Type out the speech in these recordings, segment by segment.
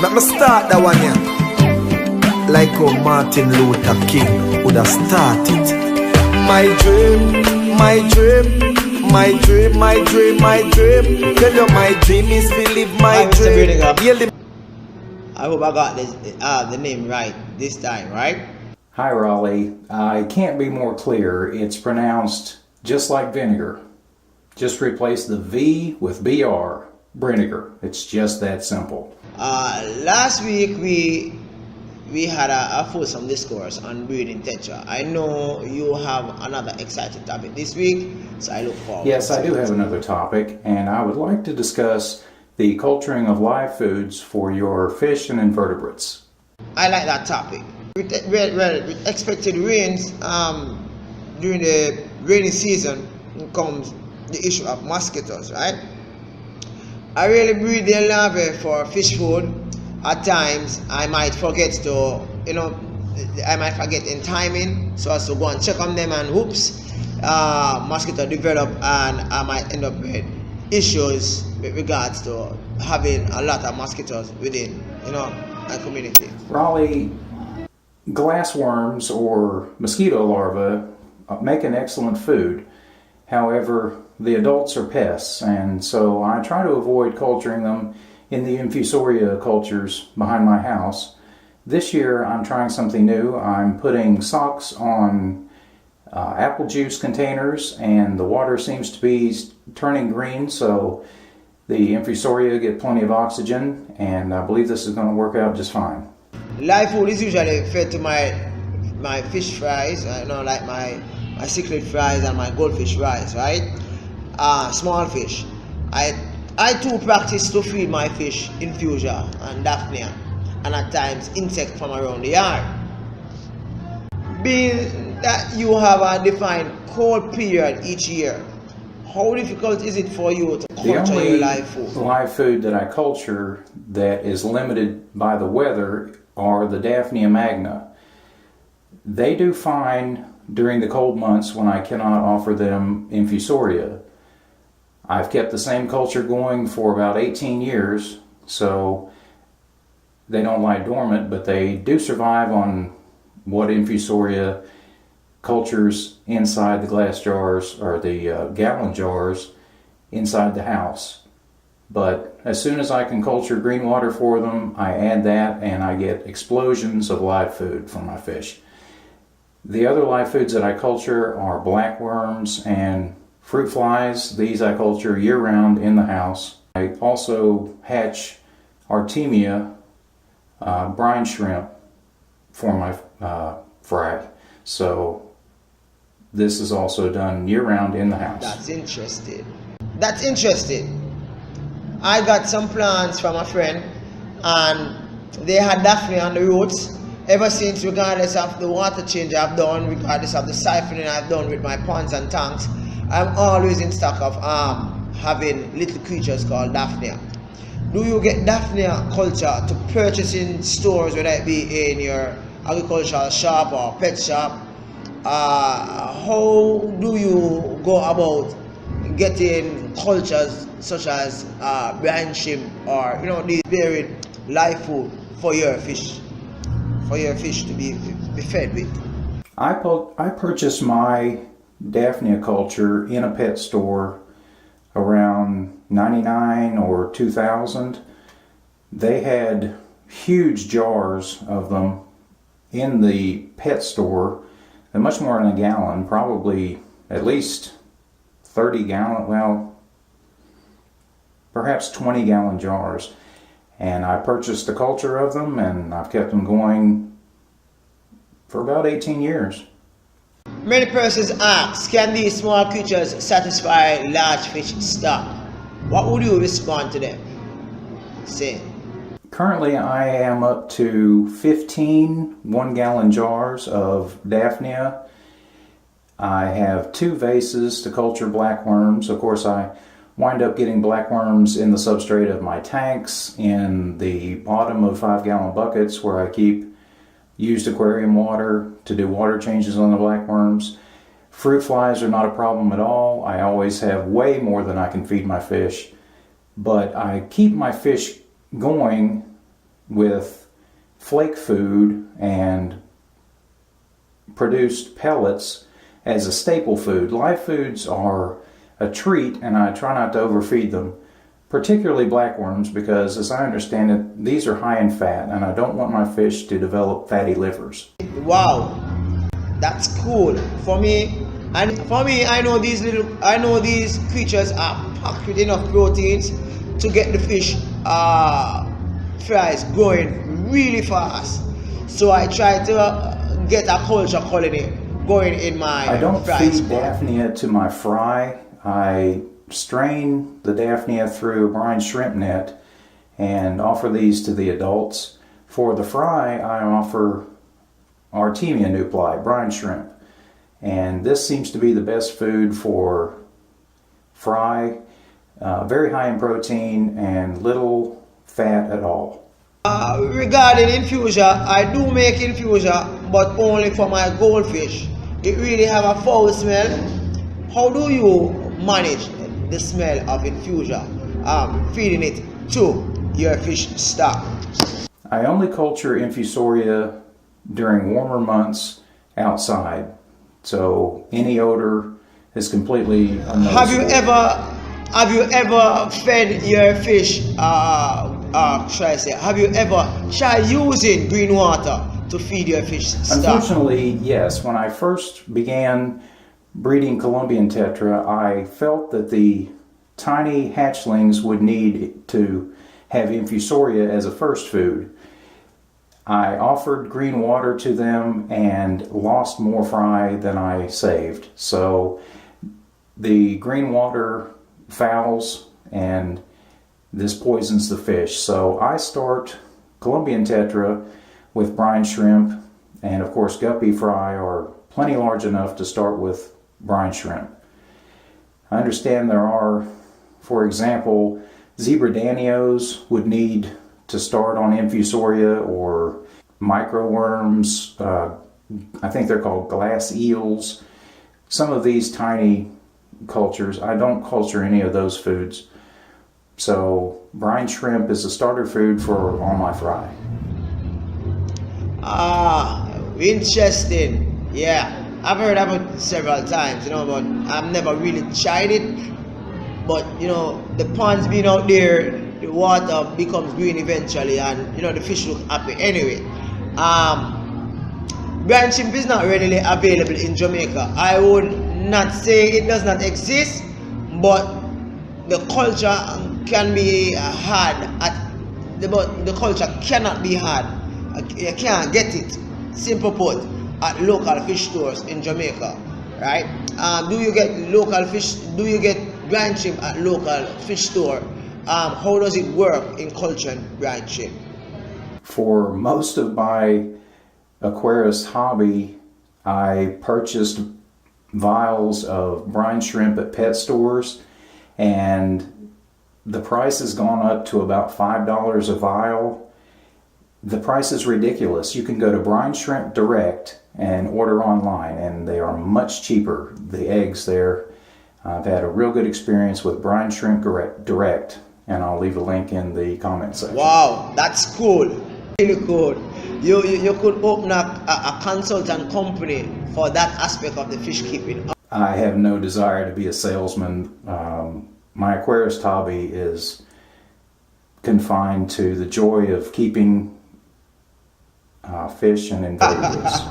Let me start that one here. Like how Martin Luther King would have started. My dream, my dream, my dream, my dream, my dream. Tell you my dream is to live my dream. I hope I got the name right this time, right? Hi Raleigh, I can't be more clear. It's pronounced just like vinegar. Just replace the V with BR, vinegar. It's just that simple. Last week we had a fulsome discourse on breeding tetra. I know you have another exciting topic this week, so I look forward. Yes, I do have another topic, and I would like to discuss the culturing of live foods for your fish and invertebrates. I like that topic. With expected rains during the rainy season comes the issue of mosquitoes, right? I really breed their larvae for fish food. At times I might forget to, I might forget in timing so as to go and check on them, and whoops, mosquito develop, and I might end up with issues with regards to having a lot of mosquitoes within, a community. Raleigh, glassworms or mosquito larvae make an excellent food. However, the adults are pests, and so I try to avoid culturing them in the infusoria cultures behind my house. This year I'm trying something new. I'm putting socks on apple juice containers, and the water seems to be turning green, so the infusoria get plenty of oxygen, and I believe this is going to work out just fine. Live food is usually fed to my fish fries, like my cichlid fries and my goldfish fries, right? Small fish. I too practice to feed my fish infusia and daphnia, and at times insect from around the yard. Being that you have a defined cold period each year, how difficult is it for you to culture your live food? The only live food that I culture that is limited by the weather are the Daphnia magna. They do fine during the cold months when I cannot offer them infusoria. I've kept the same culture going for about 18 years, so they don't lie dormant, but they do survive on what infusoria cultures inside the glass jars or the gallon jars inside the house. But as soon as I can culture green water for them, I add that, and I get explosions of live food from my fish. The other live foods that I culture are blackworms and fruit flies. These I culture year-round in the house. I also hatch Artemia brine shrimp for my fry. So this is also done year-round in the house. That's interesting. That's interesting. I got some plants from a friend, and they had daphnia on the roots. Ever since, regardless of the water change I've done, regardless of the siphoning I've done with my ponds and tanks, I'm always in stock of having little creatures called daphnia. Do you get daphnia culture to purchase in stores, whether it be in your agricultural shop or pet shop? How do you go about getting cultures such as brine shrimp or these varied live food for your fish to be fed with? I purchased my Daphnia culture in a pet store around 99 or 2000. They had huge jars of them in the pet store, and much more than a gallon, probably at least 30 gallon, well, perhaps 20 gallon jars. And I purchased a culture of them, and I've kept them going for about 18 years. Many persons ask, can these small creatures satisfy large fish stock? What would you respond to them? Say. Currently I am up to 15 1-gallon jars of Daphnia. I have 2 vases to culture blackworms. Of course, I wind up getting blackworms in the substrate of my tanks, in the bottom of 5-gallon buckets where I keep used aquarium water to do water changes on the blackworms. Fruit flies are not a problem at all. I always have way more than I can feed my fish, but I keep my fish going with flake food and produced pellets as a staple food. Live foods are a treat, and I try not to overfeed them, particularly blackworms, because as I understand it, these are high in fat, and I don't want my fish to develop fatty livers. Wow, that's cool. For me, I know these creatures are packed with enough proteins to get the fish fries growing really fast. So I try to get a culture colony going in my I don't fry feed spot. Daphnia to my fry. I strain the Daphnia through a brine shrimp net and offer these to the adults. For the fry, I offer Artemia nupli, brine shrimp. And this seems to be the best food for fry, very high in protein and little fat at all. Regarding infusion, I do make infusion, but only for my goldfish. It really have a foul smell. How do you manage the smell of infusion, feeding it to your fish stock? I only culture infusoria during warmer months outside, so any odor is completely unnoticeable. Have you ever fed your fish? Have you ever tried using green water to feed your fish stock? Unfortunately, yes. When I first began breeding Colombian tetra, I felt that the tiny hatchlings would need to have infusoria as a first food. I offered green water to them and lost more fry than I saved. So the green water fouls and this poisons the fish. So I start Colombian tetra with brine shrimp, and of course guppy fry are plenty large enough to start with brine shrimp. I understand there are, for example, zebra danios would need to start on infusoria, or microworms, I think they're called glass eels. Some of these tiny cultures, I don't culture any of those foods. So brine shrimp is a starter food for all my fry. Interesting. Yeah, I've heard of it several times, but I've never really tried it. But the ponds being out there, the water becomes green eventually, and the fish look happy anyway. Brine shrimp is not readily available in Jamaica. I would not say it does not exist, but the culture can be had but the culture cannot be had. You can't get it, simple put, at local fish stores in Jamaica, right? Do you get local fish? Do you get brine shrimp at local fish store? How does it work in cultured brine shrimp? For most of my Aquarius hobby, I purchased vials of brine shrimp at pet stores, and the price has gone up to about $5 a vial. The price is ridiculous. You can go to Brine Shrimp Direct and order online, and they are much cheaper. The eggs there, I've had a real good experience with Brine Shrimp Direct, and I'll leave a link in the comment section. Wow, that's cool. Really cool. You could open a consultant company for that aspect of the fish keeping. I have no desire to be a salesman. My Aquarius hobby is confined to the joy of keeping fish and invertebrates.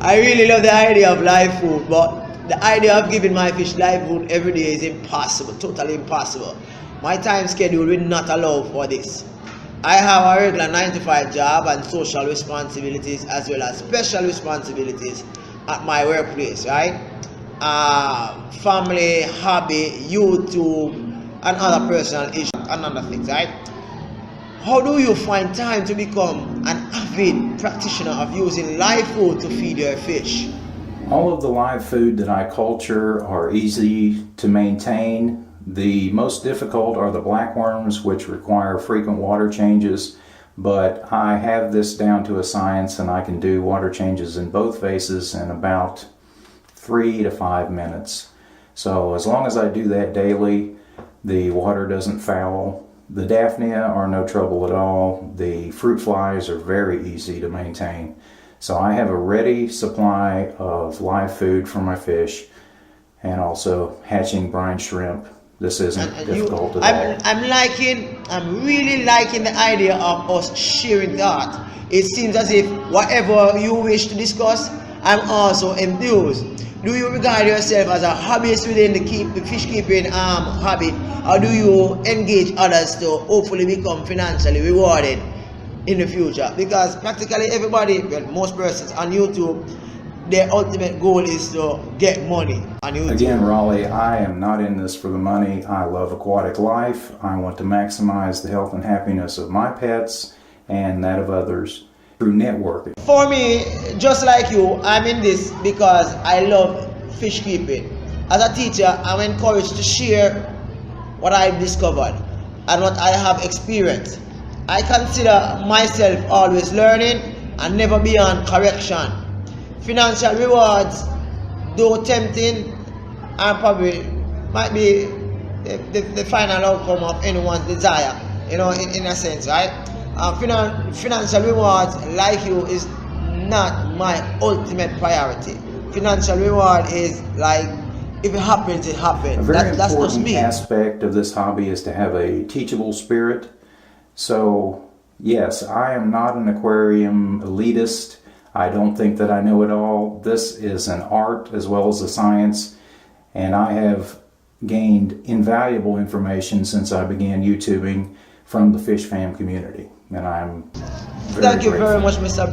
I really love the idea of live food, but the idea of giving my fish live food every day is impossible, totally impossible. My time schedule will not allow for this. I have a regular 9-to-5 job and social responsibilities, as well as special responsibilities at my workplace, right? Family, hobby, YouTube, and other personal issues and other things, right? How do you find time to become an avid practitioner of using live food to feed your fish? All of the live food that I culture are easy to maintain. The most difficult are the blackworms, which require frequent water changes, but I have this down to a science, and I can do water changes in both vases in about 3 to 5 minutes. So as long as I do that daily, the water doesn't foul The Daphnia are no trouble at all. The fruit flies are very easy to maintain. So I have a ready supply of live food for my fish, and also hatching brine shrimp. This isn't difficult at all. I'm really liking the idea of us sharing that. It seems as if whatever you wish to discuss, I'm also enthused. Do you regard yourself as a hobbyist within the fish keeping hobby, or do you engage others to hopefully become financially rewarded in the future? Because practically everybody, well, most persons on YouTube, their ultimate goal is to get money on YouTube. Again, Raleigh, I am not in this for the money. I love aquatic life. I want to maximize the health and happiness of my pets and that of others through networking. For me, just like you, I'm in this because I love fish keeping. As a teacher, I'm encouraged to share what I've discovered and what I have experienced. I consider myself always learning and never beyond correction. Financial rewards, though tempting, and probably might be the final outcome of anyone's desire, in a sense, right? Financial rewards, like you, is not my ultimate priority. Financial reward is like, if it happens, it happens. A very that's just important me. aspect of this hobby is to have a teachable spirit. So, yes, I am not an aquarium elitist. I don't think that I know it all. This is an art as well as a science, and I have gained invaluable information since I began YouTubing from the Fish Fam community, and I'm very Thank you grateful. very much, Mr.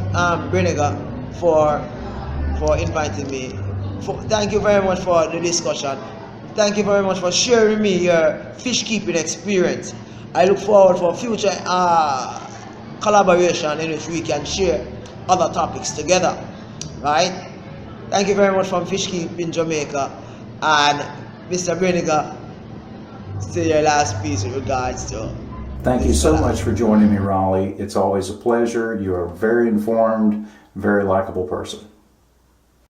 Breniger, for inviting me. Thank you very much for the discussion. Thank you very much for sharing me your fish keeping experience. I look forward for future collaboration in which we can share other topics together, right? Thank you very much from Fish Keeping Jamaica, and Mr. Breniger, say your last piece with regards to. Thank you so much for joining me, Raleigh. It's always a pleasure. You're a very informed, very likable person.